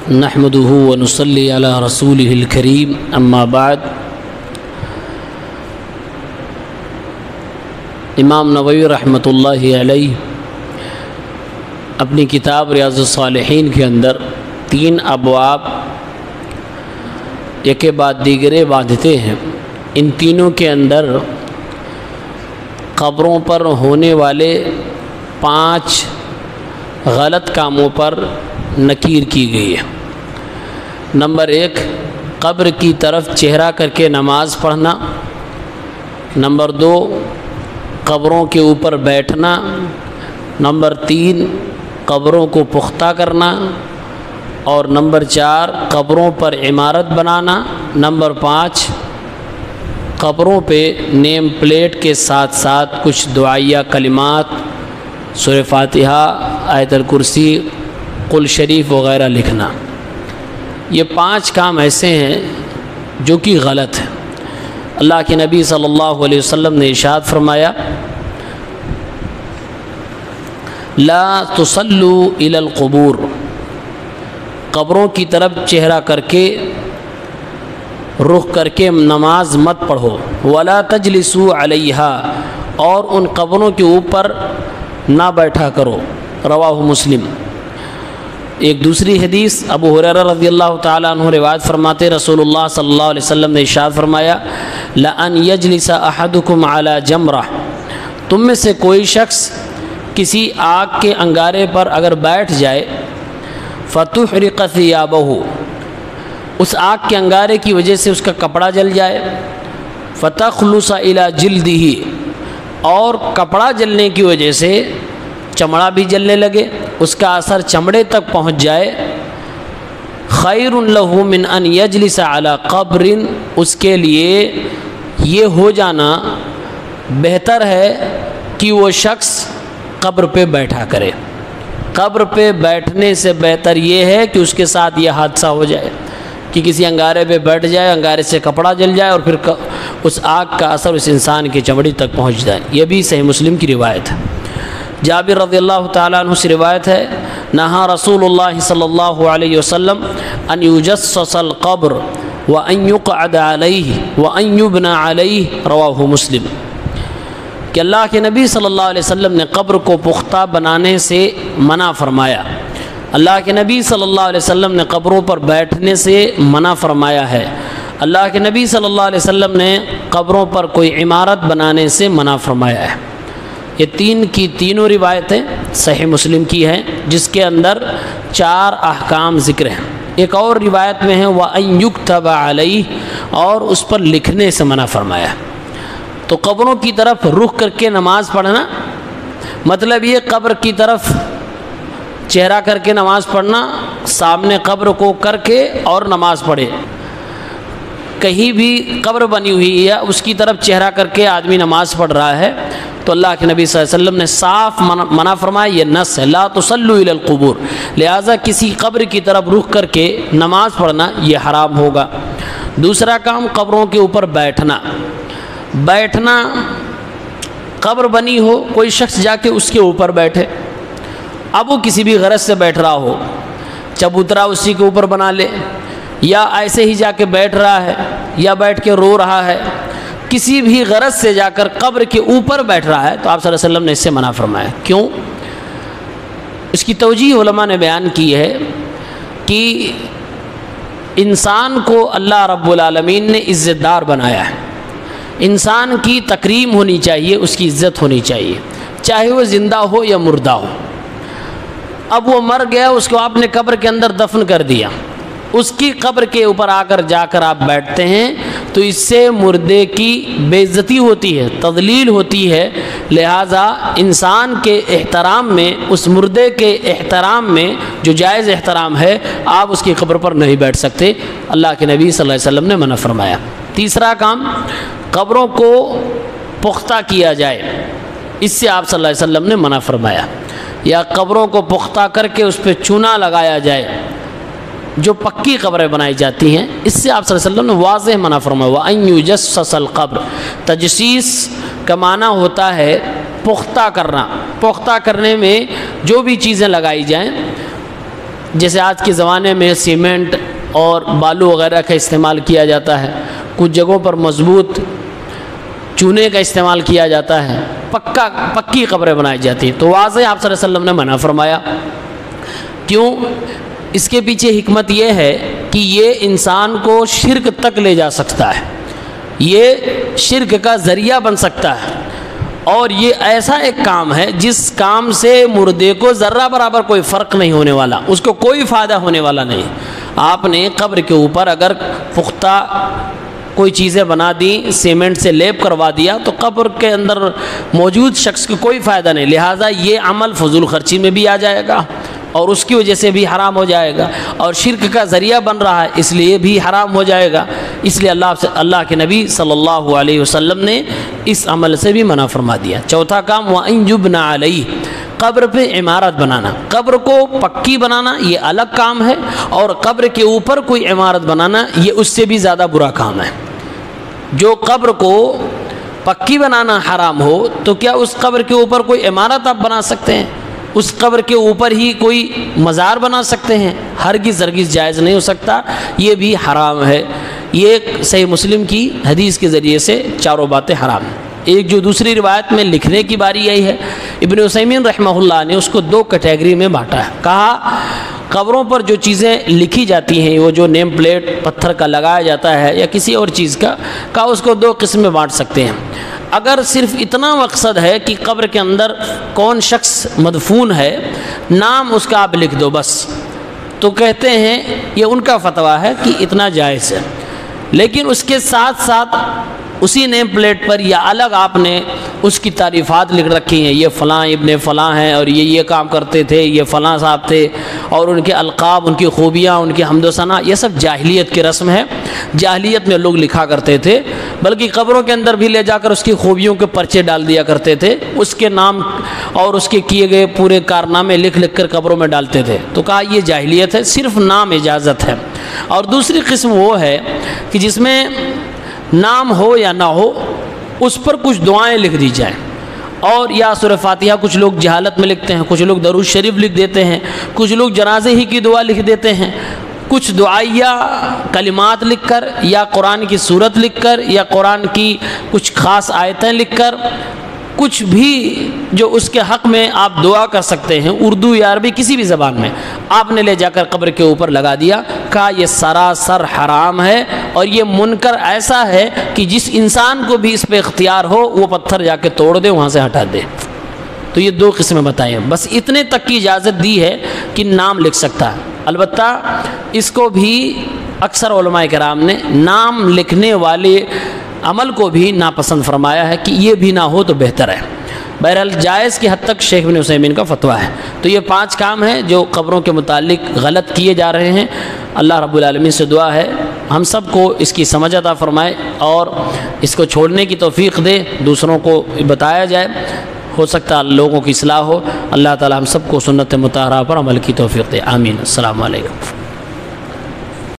نحمده ونصلي على رسوله الكريم اما بعد امام نووی رحمۃ اللہ علیہ اپنی کتاب ریاض الصالحین کے اندر 3 ابواب ایک کے بعد دیگرے باندھتے ہیں۔ ان تینوں کے اندر قبروں پر ہونے والے 5 غلط کاموں پر نکیر کی گئی ہے۔ نمبر 1، قبر کی طرف چہرہ کر کے نماز پڑھنا۔ نمبر 2، قبروں کے اوپر بیٹھنا۔ نمبر 3، قبروں کو پختہ کرنا۔ اور نمبر 4، قبروں پر عمارت بنانا۔ نمبر 5، قبروں پہ نیم پلیٹ کے ساتھ ساتھ کچھ دعائیہ کلمات، سورہ فاتحہ، آیت الکرسی، قل شریف وغیرہ لکھنا۔ یہ 5 کام ایسے ہیں جو کہ غلط ہیں۔ اللہ کے نبی صلی اللہ علیہ وسلم نے ارشاد فرمایا، لا تصلوا الی القبور، قبروں کی طرف چہرہ کر کے رخ کر کے نماز مت پڑھو، ولا تجلسوا علیہا، اور ان قبروں کے اوپر نہ بیٹھا کرو۔ رواہ مسلم۔ ایک دوسری حدیث ابو ہریرہ رضی اللہ تعالیٰ عنہ روایت فرماتے، رسول اللہ صلی اللہ علیہ وسلم نے ارشاد فرمایا، لَأَنْ يَجْلِسَ أَحَدُكُمْ عَلَى جَمْرَةٍ، تم میں سے کوئی شخص کسی آگ کے انگارے پر اگر بیٹھ جائے، فَتُحْرِقَ ثِيَابَهُ، اس آگ کے انگارے کی وجہ سے اس کا کپڑا جل جائے، فَتَخْلُصَ إِلَى جِلْدِهِ، اور کپڑا جلنے کی وجہ سے چمڑا بھی جلنے لگے، اس کا اثر چمڑے تک پہنچ جائے، خیر لہ من ان یجلس علی قبر، اس کے لیے یہ ہو جانا بہتر ہے کہ وہ شخص قبر پہ بیٹھا کرے۔ قبر پہ بیٹھنے سے بہتر یہ ہے کہ اس کے ساتھ یہ حادثہ ہو جائے کہ کسی انگارے پہ بیٹھ جائے، انگارے سے کپڑا جل جائے اور پھر اس آگ کا اثر اس انسان کی چمڑی تک پہنچ جائے۔ یہ بھی صحیح مسلم کی روایت ہے۔ جابر رضی اللہ تعالیٰ عنہ سے روایت ہے، نہا رسول اللہ صلی اللہ علیہ وسلم ان یجسس القبر وان یقعد علیہ وان یبنى علیہ، رواہ مسلم، کہ اللہ کے نبی صلی اللہ علیہ وسلم نے قبر کو پختہ بنانے سے منع فرمایا۔ اللہ کے نبی صلی اللہ علیہ وسلم نے قبروں پر بیٹھنے سے منع فرمایا ہے۔ اللہ کے نبی صلی اللہ علیہ وسلم نے قبروں پر کوئی عمارت بنانے سے منع فرمایا ہے۔ یہ 3 کی تینوں روایتیں صحیح مسلم کی ہیں، جس کے اندر 4 احکام ذکر ہیں۔ ایک اور روایت میں ہے وَأَن يُكْتَبَ عَلَيْهِ، اور اس پر لکھنے سے منع فرمایا۔ تو قبروں کی طرف رخ کر کے نماز پڑھنا، مطلب یہ قبر کی طرف چہرہ کر کے نماز پڑھنا، سامنے قبر کو کر کے اور نماز پڑھے۔ کہیں بھی قبر بنی ہوئی ہے یا اس کی طرف چہرہ کر کے آدمی نماز پڑھ رہا ہے تو اللہ کے نبی صلی اللہ علیہ وسلم نے صاف منع فرمایا، یہ نص ہے، لا تصلوا الی القبور، لہٰذا کسی قبر کی طرف رخ کر کے نماز پڑھنا یہ حرام ہوگا۔ دوسرا کام، قبروں کے اوپر بیٹھنا۔ بیٹھنا، قبر بنی ہو، کوئی شخص جا کے اس کے اوپر بیٹھے، اب وہ کسی بھی غرض سے بیٹھ رہا ہو، چبوترا اسی کے اوپر بنا لے، یا ایسے ہی جا کے بیٹھ رہا ہے، یا بیٹھ کے رو رہا ہے، کسی بھی غرض سے جا کر قبر کے اوپر بیٹھ رہا ہے تو آپ صلی اللہ علیہ وسلم نے اس سے منع فرمایا۔ کیوں؟ اس کی توجیہ علماء نے بیان کی ہے کہ انسان کو اللہ رب العالمین نے عزت دار بنایا ہے، انسان کی تکریم ہونی چاہیے، اس کی عزت ہونی چاہیے، چاہے وہ زندہ ہو یا مردہ ہو۔ اب وہ مر گیا، اس کو آپ نے قبر کے اندر دفن کر دیا، اس کی قبر کے اوپر جا کر آپ بیٹھتے ہیں تو اس سے مردے کی بے عزتی ہوتی ہے، تضلیل ہوتی ہے، لہٰذا انسان کے احترام میں، اس مردے کے احترام میں جو جائز احترام ہے، آپ اس کی قبر پر نہیں بیٹھ سکتے، اللہ کے نبی صلی اللہ علیہ وسلم نے منع فرمایا۔ تیسرا کام، قبروں کو پختہ کیا جائے، اس سے آپ صلی اللہ علیہ وسلم نے منع فرمایا، یا قبروں کو پختہ کر کے اس پہ چونا لگایا جائے، جو پکی قبریں بنائی جاتی ہیں، اس سے آپ صلی اللہ علیہ وسلم نے واضح منع فرمایا۔ وَأَن يُجَسَّسَ الْقَبْرِ، تجسیس کا معنی ہوتا ہے پختہ کرنا۔ پختہ کرنے میں جو بھی چیزیں لگائی جائیں، جیسے آج کے زمانے میں سیمنٹ اور بالو وغیرہ کا استعمال کیا جاتا ہے، کچھ جگہوں پر مضبوط چونے کا استعمال کیا جاتا ہے، پکی قبریں بنائی جاتی ہیں، تو واضح آپ صلی اللہ علیہ وسلم نے منع فرمایا۔ کیوں؟ اس کے پیچھے حکمت یہ ہے کہ یہ انسان کو شرک تک لے جا سکتا ہے، یہ شرک کا ذریعہ بن سکتا ہے، اور یہ ایسا ایک کام ہے جس کام سے مردے کو ذرہ برابر کوئی فرق نہیں ہونے والا، اس کو کوئی فائدہ ہونے والا نہیں۔ آپ نے قبر کے اوپر اگر پختہ کوئی چیزیں بنا دیں، سیمنٹ سے لیپ کروا دیا، تو قبر کے اندر موجود شخص کو کوئی فائدہ نہیں، لہٰذا یہ عمل فضول خرچی میں بھی آ جائے گا اور اس کی وجہ سے بھی حرام ہو جائے گا، اور شرک کا ذریعہ بن رہا ہے اس لیے بھی حرام ہو جائے گا۔ اس لیے اللہ کے نبی صلی اللہ علیہ وسلم نے اس عمل سے بھی منع فرما دیا۔ چوتھا کام وَأَن يُبْنَ عَلَيْهِ، قبر پہ عمارت بنانا، قبر کو پکی بنانا یہ الگ کام ہے، اور قبر کے اوپر کوئی عمارت بنانا یہ اس سے بھی زیادہ برا کام ہے۔ جو قبر کو پکی بنانا حرام ہو تو کیا اس قبر کے اوپر کوئی عمارت آپ بنا سکتے ہیں؟ اس قبر کے اوپر ہی کوئی مزار بنا سکتے ہیں؟ ہرگز جائز نہیں ہو سکتا، یہ بھی حرام ہے۔ یہ صحیح مسلم کی حدیث کے ذریعے سے چاروں باتیں حرام ہیں۔ ایک جو دوسری روایت میں لکھنے کی باری آئی ہے، ابن عثیمین رحمہ اللہ نے اس کو دو کیٹیگری میں بانٹا ہے۔ کہا قبروں پر جو چیزیں لکھی جاتی ہیں، وہ جو نیم پلیٹ پتھر کا لگایا جاتا ہے یا کسی اور چیز کا، کہا اس کو دو قسم میں بانٹ سکتے ہیں۔ اگر صرف اتنا مقصد ہے کہ قبر کے اندر کون شخص مدفون ہے، نام اس کا آپ لکھ دو بس، تو کہتے ہیں یہ ان کا فتویٰ ہے کہ اتنا جائز ہے۔ لیکن اس کے ساتھ ساتھ اسی نیم پلیٹ پر یا الگ آپ نے اس کی تعریفات لکھ رکھی ہیں، یہ فلاں ابن فلاں ہیں اور یہ کام کرتے تھے، یہ فلاں صاحب تھے، اور ان کے القاب، ان کی خوبیاں، ان کی حمد و ثنا، یہ سب جاہلیت کی رسم ہے۔ جاہلیت میں لوگ لکھا کرتے تھے، بلکہ قبروں کے اندر بھی لے جا کر اس کی خوبیوں کے پرچے ڈال دیا کرتے تھے، اس کے نام اور اس کے کیے گئے پورے کارنامے لکھ کر قبروں میں ڈالتے تھے۔ تو کہا یہ جاہلیت ہے، صرف نام اجازت ہے۔ اور دوسری قسم وہ ہے کہ جس میں نام ہو یا نہ ہو، اس پر کچھ دعائیں لکھ دی جائیں، اور یا سورہ فاتحہ کچھ لوگ جہالت میں لکھتے ہیں، کچھ لوگ درود شریف لکھ دیتے ہیں، کچھ لوگ جنازے ہی کی دعا لکھ دیتے ہیں، کچھ دعائیہ کلمات لکھ کر یا قرآن کی صورت لکھ کر یا قرآن کی کچھ خاص آیتیں لکھ کر، کچھ بھی جو اس کے حق میں آپ دعا کر سکتے ہیں، اردو یا عربی کسی بھی زبان میں، آپ نے لے جا کر قبر کے اوپر لگا دیا۔ کہا یہ سراسر حرام ہے، اور یہ منکر ایسا ہے کہ جس انسان کو بھی اس پہ اختیار ہو وہ پتھر جا کے توڑ دے، وہاں سے ہٹا دے۔ تو یہ دو قسمیں بتائیں ہیں، بس اتنے تک کی اجازت دی ہے کہ نام لکھ سکتا ہے۔ البتہ اس کو بھی اکثر علماء کرام نے نام لکھنے والے عمل کو بھی ناپسند فرمایا ہے کہ یہ بھی نہ ہو تو بہتر ہے۔ بہرحال جائز کی حد تک شیخ ابن عثیمین کا فتویٰ ہے۔ تو یہ 5 کام ہیں جو قبروں کے متعلق غلط کیے جا رہے ہیں۔ اللہ رب العالمین سے دعا ہے ہم سب کو اس کی سمجھ عطا فرمائے اور اس کو چھوڑنے کی توفیق دے، دوسروں کو بتایا جائے، ہو سکتا ہے لوگوں کی اصلاح ہو۔ اللہ تعالی ہم سب کو سنت مطہرہ پر عمل کی توفیق دے، آمین۔ السلام علیکم۔